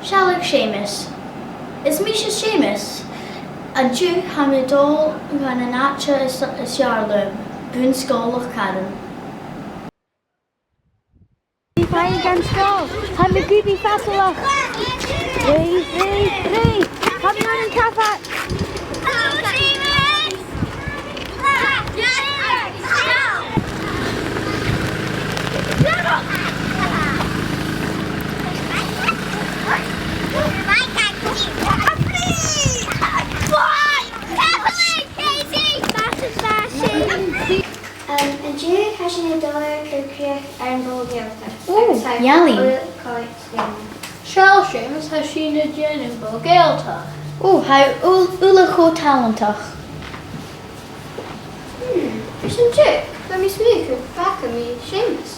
Shealladh Sheumais. Is Misha Sheumais. A Jew Hamidol gan an atcha is Yarlum. Bun-sgoil Loch Carrainn. Fine gan sgol. Han mi gudi fasolach. Rei. Ham nan yn cafat. A Jew has an dollar to and Bulgaria. Yali. Sealladh Sheumais has seen a gin in Bulgaria. How ula go talentach. There's some chick. Let me speak back at me, Sheumais.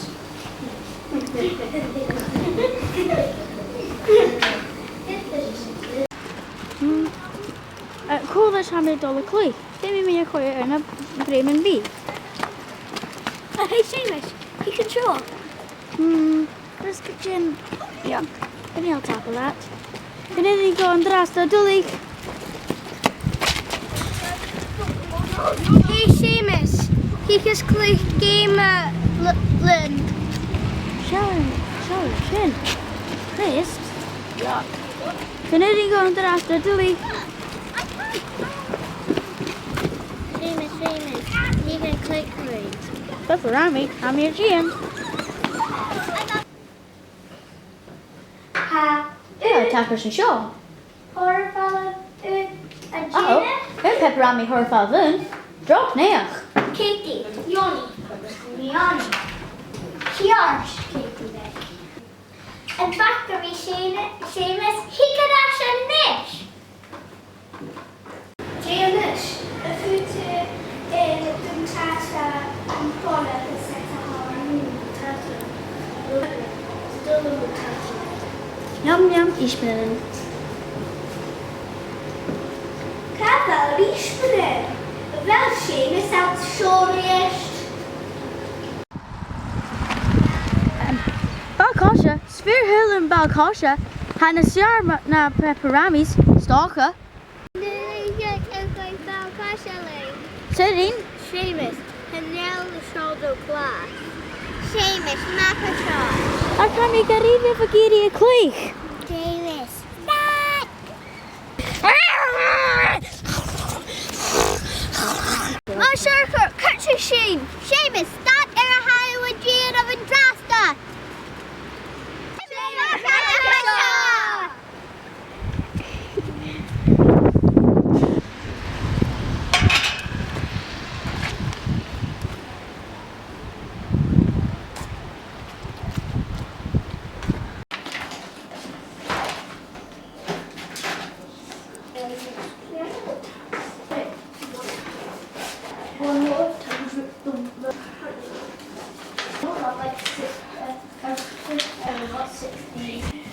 Cool dat ham mi dol clwy. Dim mi a chwe yn y Bremen fi. Hey, Sheumais, he can draw. There's the gin. Yeah, maybe I'll tackle that. And then you go and drast the dully. Hey, Sheumais, he can click game Lynn. Chin. Crisps? Yeah. And then you go and drast the dully. Sheumais, he can click green. But for Rami, I'm your gin. Yeah, tackers and shaw. Horfala, Oh, and pepperami horfal then. Drop neach. Katie, Yoni, Yoni. Kiarsh, Katie there. And factory Sheumais, he can ash a niche. Sheumais, a food to Duntasa and Paula is set to our Yum, ishbelen. Càil ishbelen. Wel Sheumais out shaoileadh. Balkasha, Sphere Hill and Balkasha, Hannah Siar na Peperamis, Stalker. Sitting. Sheumais, Hanel the shoulder class. Sheumais, Macatron. I can't make a review for Giri a Cleach. Sheumais. Oh, Circle, Country Sheen. Sheumais, that era Hollywood Gene of Andrasta. One more time. Like 6, 16.